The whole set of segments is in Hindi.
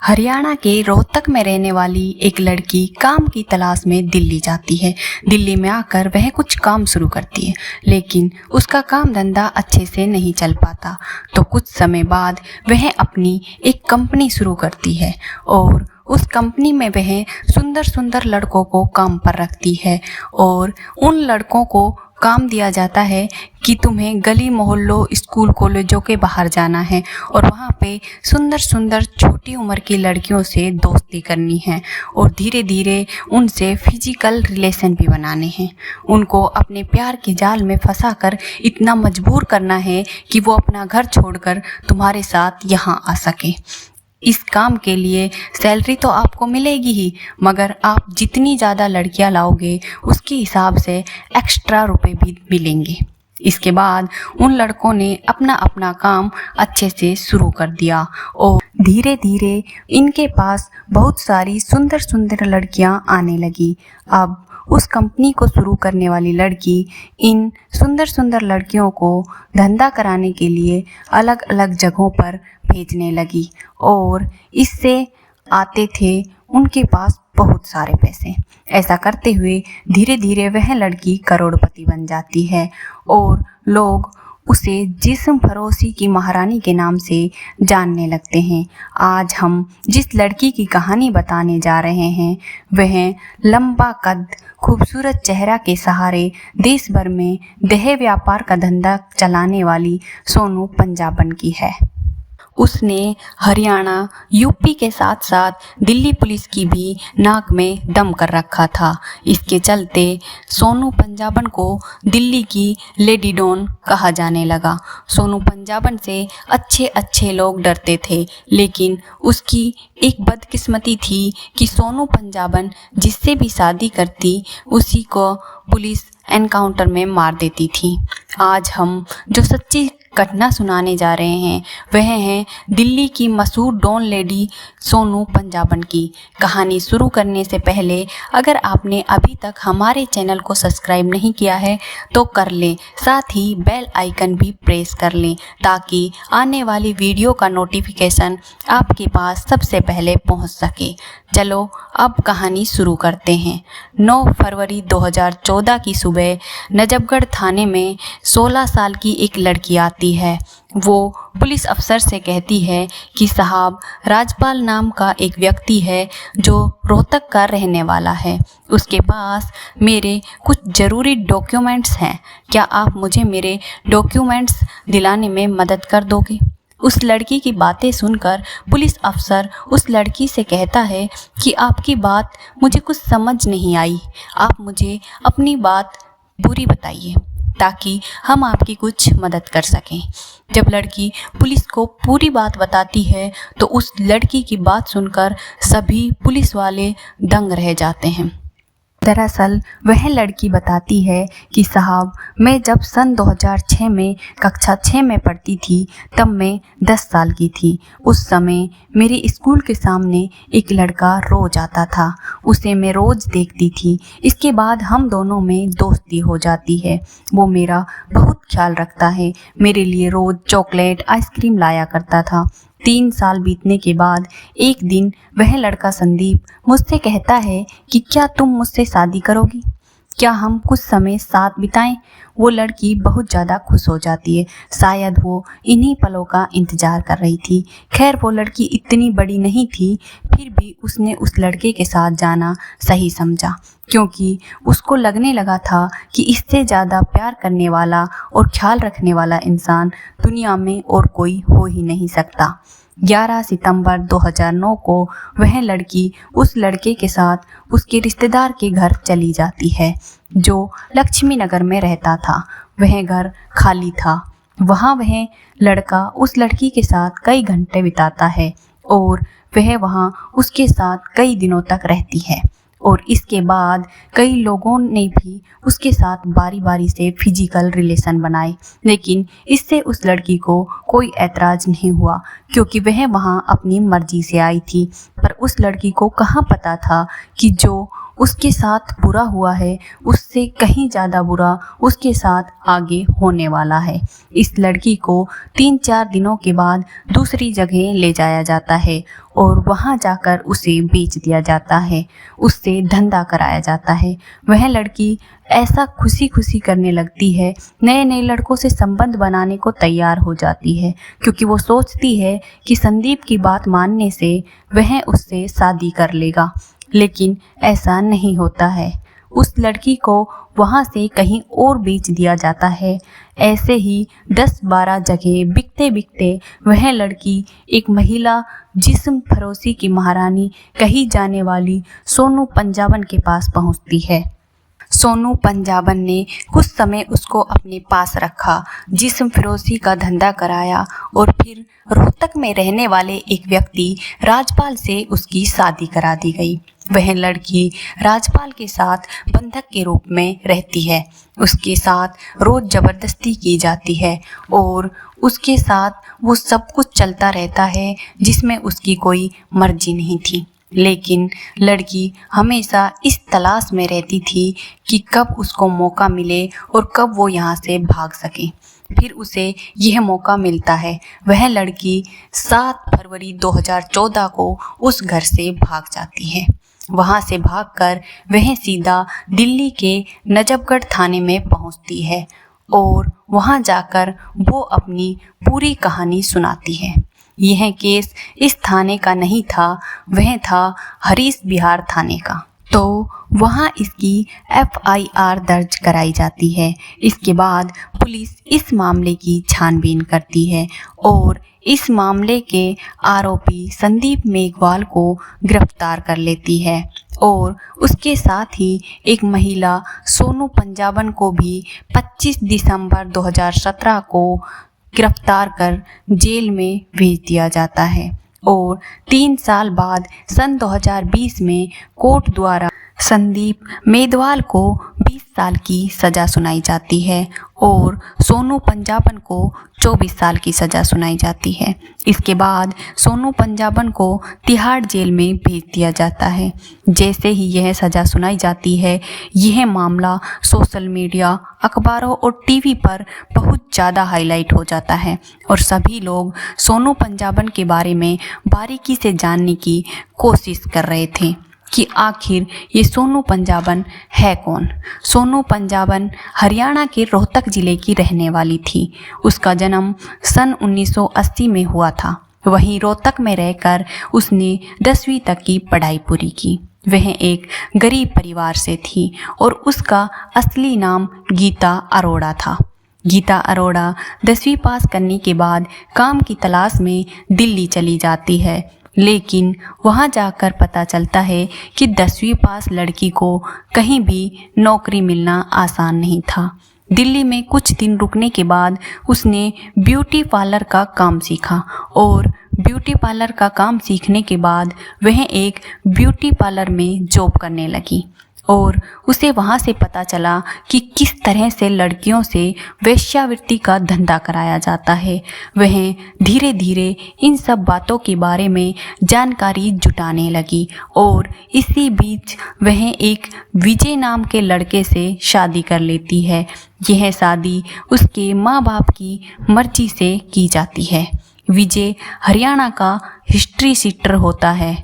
हरियाणा के रोहतक में रहने वाली एक लड़की काम की तलाश में दिल्ली जाती है। दिल्ली में आकर वह कुछ काम शुरू करती है, लेकिन उसका काम धंधा अच्छे से नहीं चल पाता। तो कुछ समय बाद वह अपनी एक कंपनी शुरू करती है और उस कंपनी में वह सुंदर सुंदर लड़कों को काम पर रखती है और उन लड़कों को काम दिया जाता है कि तुम्हें गली मोहल्लों, स्कूल, कॉलेजों के बाहर जाना है और वहाँ पे सुंदर सुंदर छोटी उम्र की लड़कियों से दोस्ती करनी है और धीरे धीरे उनसे फिजिकल रिलेशन भी बनाने हैं। उनको अपने प्यार के जाल में फंसाकर इतना मजबूर करना है कि वो अपना घर छोड़कर तुम्हारे साथ यहाँ आ सके। इस काम के लिए सैलरी तो आपको मिलेगी ही, मगर आप जितनी ज़्यादा लड़कियां लाओगे उसके हिसाब से एक्स्ट्रा रुपए भी मिलेंगे। इसके बाद उन लड़कों ने अपना अपना काम अच्छे से शुरू कर दिया और धीरे धीरे इनके पास बहुत सारी सुंदर सुंदर लड़कियां आने लगी। अब उस कंपनी को शुरू करने वाली लड़की इन सुंदर सुंदर लड़कियों को धंधा कराने के लिए अलग अलग जगहों पर भेजने लगी और इससे आते थे उनके पास बहुत सारे पैसे। ऐसा करते हुए धीरे धीरे वह लड़की करोड़पति बन जाती है और लोग उसे जिस्म फरोशी की महारानी के नाम से जानने लगते हैं। आज हम जिस लड़की की कहानी बताने जा रहे हैं वह लंबा कद, खूबसूरत चेहरा के सहारे देश भर में देह व्यापार का धंधा चलाने वाली सोनू पंजाबन की है। उसने हरियाणा, यूपी के साथ साथ दिल्ली पुलिस की भी नाक में दम कर रखा था। इसके चलते सोनू पंजाबन को दिल्ली की लेडी डॉन कहा जाने लगा। सोनू पंजाबन से अच्छे अच्छे लोग डरते थे, लेकिन उसकी एक बदकिस्मती थी कि सोनू पंजाबन जिससे भी शादी करती उसी को पुलिस एनकाउंटर में मार देती थी। आज हम जो सच्ची घटना सुनाने जा रहे हैं वह है दिल्ली की मशहूर डॉन लेडी सोनू पंजाबन की। कहानी शुरू करने से पहले अगर आपने अभी तक हमारे चैनल को सब्सक्राइब नहीं किया है तो कर लें, साथ ही बेल आइकन भी प्रेस कर लें ताकि आने वाली वीडियो का नोटिफिकेशन आपके पास सबसे पहले पहुंच सके। चलो अब कहानी शुरू करते हैं। 9 फरवरी 2014 की सुबह नजफगढ़ थाने में 16 साल की एक लड़की आती है। वो पुलिस अफसर से कहती है कि साहब, राजपाल नाम का एक व्यक्ति है जो रोहतक का रहने वाला है। उसके पास मेरे कुछ ज़रूरी डॉक्यूमेंट्स हैं। क्या आप मुझे मेरे डॉक्यूमेंट्स दिलाने में मदद कर दोगे? उस लड़की की बातें सुनकर पुलिस अफसर उस लड़की से कहता है कि आपकी बात मुझे कुछ समझ नहीं आई। आप मुझे अपनी बात पूरी बताइए ताकि हम आपकी कुछ मदद कर सकें। जब लड़की पुलिस को पूरी बात बताती है तो उस लड़की की बात सुनकर सभी पुलिस वाले दंग रह जाते हैं। दरअसल वह लड़की बताती है कि साहब, मैं जब सन 2006 में कक्षा 6 में पढ़ती थी तब मैं 10 साल की थी। उस समय मेरे स्कूल के सामने एक लड़का रोज आता था, उसे मैं रोज देखती थी। इसके बाद हम दोनों में दोस्ती हो जाती है। वो मेरा बहुत ख्याल रखता है, मेरे लिए रोज चॉकलेट, आइसक्रीम लाया करता था। 3 साल बीतने के बाद एक दिन वह लड़का संदीप मुझसे कहता है कि क्या तुम मुझसे शादी करोगी? क्या हम कुछ समय साथ बिताएं? वो लड़की बहुत ज़्यादा खुश हो जाती है। शायद वो इन्हीं पलों का इंतज़ार कर रही थी। खैर, वो लड़की इतनी बड़ी नहीं थी, फिर भी उसने उस लड़के के साथ जाना सही समझा, क्योंकि उसको लगने लगा था कि इससे ज़्यादा प्यार करने वाला और ख्याल रखने वाला इंसान दुनिया में और कोई हो ही नहीं सकता। 11 सितंबर 2009 को वह लड़की उस लड़के के साथ उसके रिश्तेदार के घर चली जाती है जो लक्ष्मी नगर में रहता था। वह घर खाली था। वहाँ वह लड़का उस लड़की के साथ कई घंटे बिताता है और वह वहाँ उसके साथ कई दिनों तक रहती है और इसके बाद कई लोगों ने भी उसके साथ बारी बारी से फिजिकल रिलेशन बनाए, लेकिन इससे उस लड़की को कोई ऐतराज़ नहीं हुआ क्योंकि वह वहाँ अपनी मर्जी से आई थी। पर उस लड़की को कहाँ पता था कि जो उसके साथ बुरा हुआ है उससे कहीं ज़्यादा बुरा उसके साथ आगे होने वाला है। इस लड़की को 3-4 दिनों के बाद दूसरी जगह ले जाया जाता है और वहाँ जाकर उसे बेच दिया जाता है, उससे धंधा कराया जाता है। वह लड़की ऐसा खुशी खुशी करने लगती है, नए नए लड़कों से संबंध बनाने को तैयार हो जाती है, क्योंकि वो सोचती है कि संदीप की बात मानने से वह उससे शादी कर लेगा। लेकिन ऐसा नहीं होता है, उस लड़की को वहाँ से कहीं और बेच दिया जाता है। ऐसे ही 10-12 जगह बिकते बिकते वह लड़की एक महिला जिस्म फरोशी की महारानी कही जाने वाली सोनू पंजाबन के पास पहुँचती है। सोनू पंजाबन ने कुछ समय उसको अपने पास रखा, जिस्म फिरोशी का धंधा कराया और फिर रोहतक में रहने वाले एक व्यक्ति राजपाल से उसकी शादी करा दी गई। वह लड़की राजपाल के साथ बंधक के रूप में रहती है, उसके साथ रोज़ ज़बरदस्ती की जाती है और उसके साथ वो सब कुछ चलता रहता है जिसमें उसकी कोई मर्जी नहीं थी। लेकिन लड़की हमेशा इस तलाश में रहती थी कि कब उसको मौका मिले और कब वो यहाँ से भाग सके। फिर उसे यह मौका मिलता है। वह लड़की 7 फरवरी 2014 को उस घर से भाग जाती है। वहाँ से भागकर वह सीधा दिल्ली के नजफगढ़ थाने में पहुँचती है और वहाँ जाकर वो अपनी पूरी कहानी सुनाती है। यह केस इस थाने का नहीं था, वह था हरीश बिहार थाने का। तो वहाँ इसकी FIR दर्ज कराई जाती है। इसके बाद पुलिस इस मामले की छानबीन करती है और इस मामले के आरोपी संदीप मेघवाल को गिरफ्तार कर लेती है और उसके साथ ही एक महिला सोनू पंजाबन को भी 25 दिसंबर 2017 को गिरफ्तार कर जेल में भेज दिया जाता है और 3 साल बाद सन 2020 में कोर्ट द्वारा संदीप मेघवाल को 20 साल की सज़ा सुनाई जाती है और सोनू पंजाबन को 24 साल की सज़ा सुनाई जाती है। इसके बाद सोनू पंजाबन को तिहाड़ जेल में भेज दिया जाता है। जैसे ही यह सज़ा सुनाई जाती है, यह मामला सोशल मीडिया, अखबारों और टीवी पर बहुत ज़्यादा हाईलाइट हो जाता है और सभी लोग सोनू पंजाबन के बारे में बारीकी से जानने की कोशिश कर रहे थे कि आखिर ये सोनू पंजाबन है कौन। सोनू पंजाबन हरियाणा के रोहतक ज़िले की रहने वाली थी। उसका जन्म सन 1980 में हुआ था। वहीं रोहतक में रहकर उसने 10वीं तक की पढ़ाई पूरी की। वह एक गरीब परिवार से थी और उसका असली नाम गीता अरोड़ा था। गीता अरोड़ा 10वीं पास करने के बाद काम की तलाश में दिल्ली चली जाती है, लेकिन वहाँ जाकर पता चलता है कि 10वीं पास लड़की को कहीं भी नौकरी मिलना आसान नहीं था। दिल्ली में कुछ दिन रुकने के बाद उसने ब्यूटी पार्लर का काम सीखा और ब्यूटी पार्लर का काम सीखने के बाद वह एक ब्यूटी पार्लर में जॉब करने लगी और उसे वहाँ से पता चला कि किस तरह से लड़कियों से वेश्यावृत्ति का धंधा कराया जाता है। वह धीरे धीरे इन सब बातों के बारे में जानकारी जुटाने लगी और इसी बीच वह एक विजय नाम के लड़के से शादी कर लेती है। यह शादी उसके माँ बाप की मर्जी से की जाती है। विजय हरियाणा का हिस्ट्री सीटर होता है।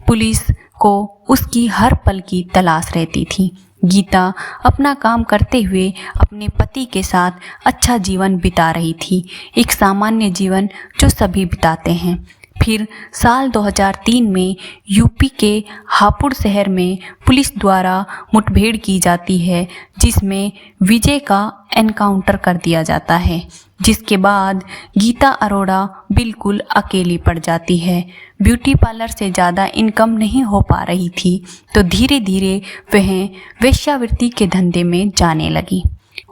पुलिस को उसकी हर पल की तलाश रहती थी। गीता अपना काम करते हुए अपने पति के साथ अच्छा जीवन बिता रही थी, एक सामान्य जीवन जो सभी बिताते हैं। फिर साल 2003 में यूपी के हापुड़ शहर में पुलिस द्वारा मुठभेड़ की जाती है, जिसमें विजय का एनकाउंटर कर दिया जाता है, जिसके बाद गीता अरोड़ा बिल्कुल अकेली पड़ जाती है। ब्यूटी पार्लर से ज़्यादा इनकम नहीं हो पा रही थी, तो धीरे धीरे वह वेश्यावृत्ति के धंधे में जाने लगी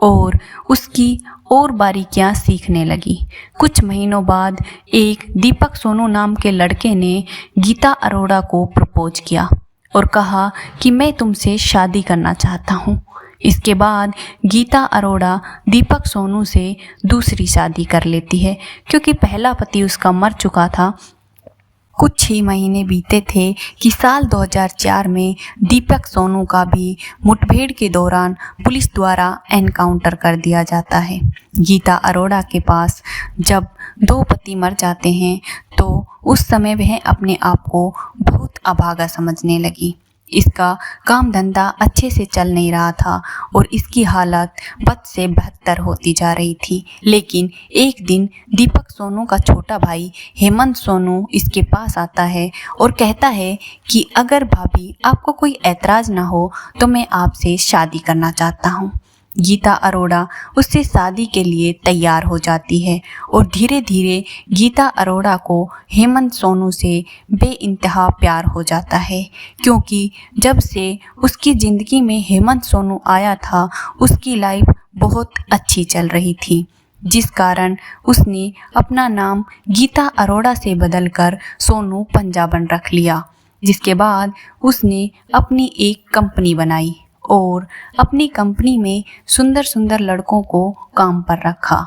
और उसकी और बारीकियां सीखने लगी। कुछ महीनों बाद एक दीपक सोनू नाम के लड़के ने गीता अरोड़ा को प्रपोज किया और कहा कि मैं तुमसे शादी करना चाहता हूँ। इसके बाद गीता अरोड़ा दीपक सोनू से दूसरी शादी कर लेती है, क्योंकि पहला पति उसका मर चुका था कुछ ही महीने बीते थे कि साल 2004 में दीपक सोनू का भी मुठभेड़ के दौरान पुलिस द्वारा एनकाउंटर कर दिया जाता है। गीता अरोड़ा के पास जब दो पति मर जाते हैं तो उस समय वह अपने आप को बहुत अभागा समझने लगी। इसका काम धंधा अच्छे से चल नहीं रहा था और इसकी हालत बद से बदतर होती जा रही थी। लेकिन एक दिन दीपक सोनू का छोटा भाई हेमंत सोनू इसके पास आता है और कहता है कि अगर भाभी आपको कोई ऐतराज़ ना हो तो मैं आपसे शादी करना चाहता हूँ। गीता अरोड़ा उससे शादी के लिए तैयार हो जाती है और धीरे धीरे गीता अरोड़ा को हेमंत सोनू से बेइंतहा प्यार हो जाता है, क्योंकि जब से उसकी ज़िंदगी में हेमंत सोनू आया था उसकी लाइफ बहुत अच्छी चल रही थी, जिस कारण उसने अपना नाम गीता अरोड़ा से बदलकर सोनू पंजाबन रख लिया। जिसके बाद उसने अपनी एक कंपनी बनाई और अपनी कंपनी में सुंदर सुंदर लड़कों को काम पर रखा।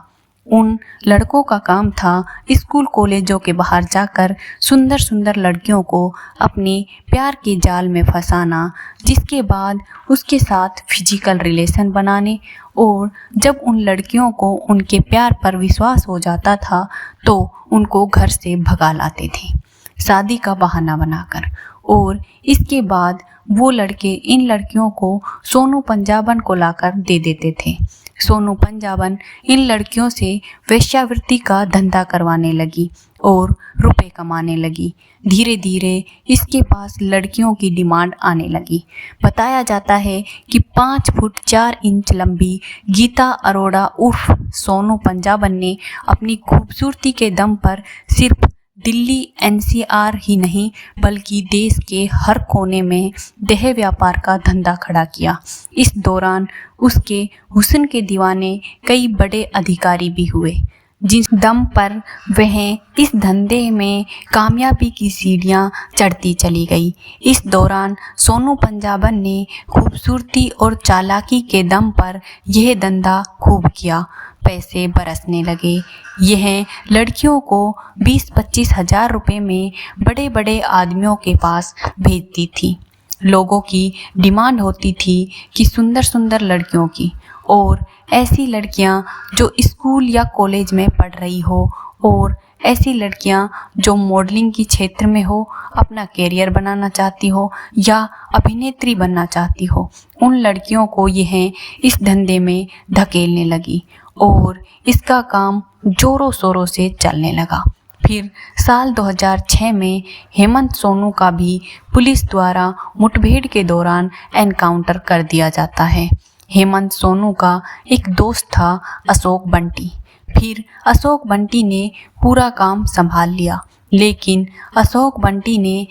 उन लड़कों का काम था स्कूल कॉलेजों के बाहर जाकर सुंदर सुंदर लड़कियों को अपने प्यार के जाल में फंसाना, जिसके बाद उसके साथ फिजिकल रिलेशन बनाने और जब उन लड़कियों को उनके प्यार पर विश्वास हो जाता था तो उनको घर से भगा लाते थे शादी का बहाना बनाकर। और इसके बाद वो लड़के इन लड़कियों को सोनू पंजाबन को लाकर दे देते थे। सोनू पंजाबन इन लड़कियों से वेश्यावृत्ति का धंधा करवाने लगी और रुपए कमाने लगी। धीरे धीरे इसके पास लड़कियों की डिमांड आने लगी। बताया जाता है कि 5 फुट 4 इंच लंबी गीता अरोड़ा उर्फ सोनू पंजाबन ने अपनी खूबसूरती के दम पर सिर्फ दिल्ली एनसीआर ही नहीं बल्कि देश के हर कोने में देह व्यापार का धंधा खड़ा किया। इस दौरान उसके हुस्न के दीवाने कई बड़े अधिकारी भी हुए, जिस दम पर वह इस धंधे में कामयाबी की सीढ़ियां चढ़ती चली गई। इस दौरान सोनू पंजाबन ने खूबसूरती और चालाकी के दम पर यह धंधा खूब किया। पैसे बरसने लगे। यह लड़कियों को 20-25 हज़ार रुपये में बड़े बड़े आदमियों के पास भेजती थी। लोगों की डिमांड होती थी कि सुंदर सुंदर लड़कियों की, और ऐसी लड़कियां जो स्कूल या कॉलेज में पढ़ रही हो और ऐसी लड़कियां जो मॉडलिंग की क्षेत्र में हो, अपना करियर बनाना चाहती हो या अभिनेत्री बनना चाहती हो, उन लड़कियों को यह इस धंधे में धकेलने लगी और इसका काम जोरों शोरों से चलने लगा। फिर साल 2006 में हेमंत सोनू का भी पुलिस द्वारा मुठभेड़ के दौरान एनकाउंटर कर दिया जाता है। हेमंत सोनू का एक दोस्त था अशोक बंटी। फिर अशोक बंटी ने पूरा काम संभाल लिया, लेकिन अशोक बंटी ने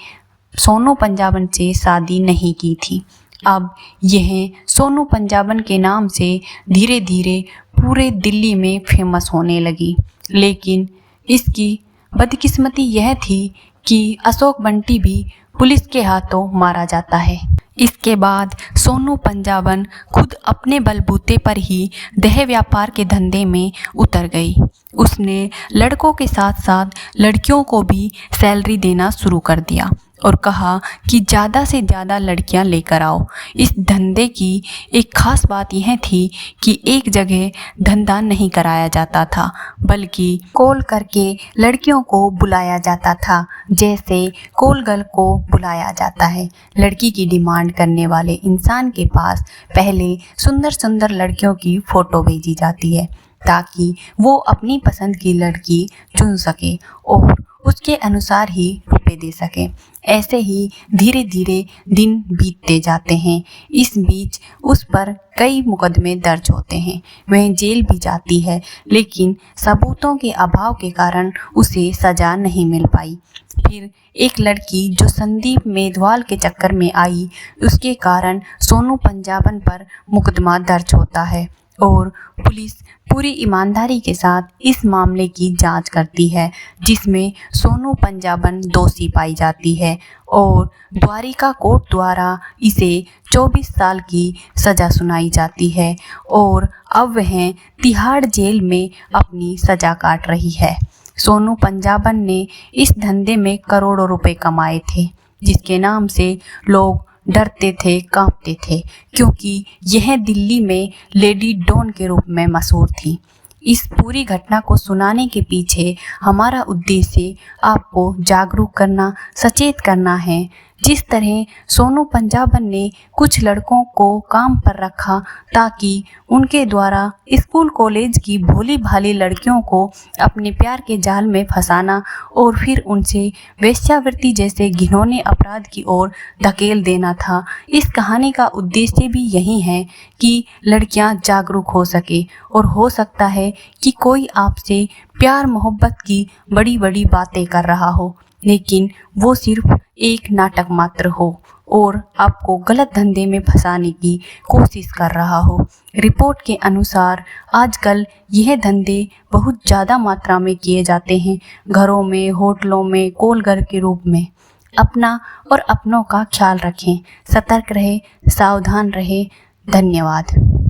सोनू पंजाबन से शादी नहीं की थी। अब यह सोनू पंजाबन के नाम से धीरे धीरे पूरे दिल्ली में फेमस होने लगी। लेकिन इसकी बदकिस्मती यह थी कि अशोक बंटी भी पुलिस के हाथों मारा जाता है। इसके बाद सोनू पंजाबन खुद अपने बलबूते पर ही देह व्यापार के धंधे में उतर गई। उसने लड़कों के साथ साथ लड़कियों को भी सैलरी देना शुरू कर दिया और कहा कि ज़्यादा से ज़्यादा लड़कियां लेकर आओ। इस धंधे की एक ख़ास बात यह थी कि एक जगह धंधा नहीं कराया जाता था, बल्कि कॉल करके लड़कियों को बुलाया जाता था, जैसे कॉल गर्ल को बुलाया जाता है। लड़की की डिमांड करने वाले इंसान के पास पहले सुंदर सुंदर लड़कियों की फ़ोटो भेजी जाती है ताकि वो अपनी पसंद की लड़की चुन सके और उसके अनुसार ही रुपए दे सके। ऐसे ही धीरे धीरे दिन बीतते जाते हैं। इस बीच उस पर कई मुकदमे दर्ज होते हैं। वह जेल भी जाती है, लेकिन सबूतों के अभाव के कारण उसे सज़ा नहीं मिल पाई। फिर एक लड़की जो संदीप मेघवाल के चक्कर में आई, उसके कारण सोनू पंजाबन पर मुकदमा दर्ज होता है और पुलिस पूरी ईमानदारी के साथ इस मामले की जांच करती है, जिसमें सोनू पंजाबन दोषी पाई जाती है और द्वारिका कोर्ट द्वारा इसे 24 साल की सज़ा सुनाई जाती है और अब वह तिहाड़ जेल में अपनी सज़ा काट रही है। सोनू पंजाबन ने इस धंधे में करोड़ों रुपए कमाए थे, जिसके नाम से लोग डरते थे, कांपते थे, क्योंकि यह दिल्ली में लेडी डॉन के रूप में मशहूर थी। इस पूरी घटना को सुनाने के पीछे हमारा उद्देश्य आपको जागरूक करना, सचेत करना है। जिस तरह सोनू पंजाबन ने कुछ लड़कों को काम पर रखा ताकि उनके द्वारा स्कूल कॉलेज की भोली भाली लड़कियों को अपने प्यार के जाल में फंसाना और फिर उनसे वेश्यावृत्ति जैसे घिनौने अपराध की ओर धकेल देना था, इस कहानी का उद्देश्य भी यही है कि लड़कियां जागरूक हो सके और हो सकता है कि कोई आपसे प्यार मोहब्बत की बड़ी बड़ी बातें कर रहा हो, लेकिन वो सिर्फ एक नाटक मात्र हो और आपको गलत धंधे में फंसाने की कोशिश कर रहा हो। रिपोर्ट के अनुसार आजकल यह धंधे बहुत ज़्यादा मात्रा में किए जाते हैं, घरों में, होटलों में, कोलघर के रूप में। अपना और अपनों का ख्याल रखें, सतर्क रहें, सावधान रहें। धन्यवाद।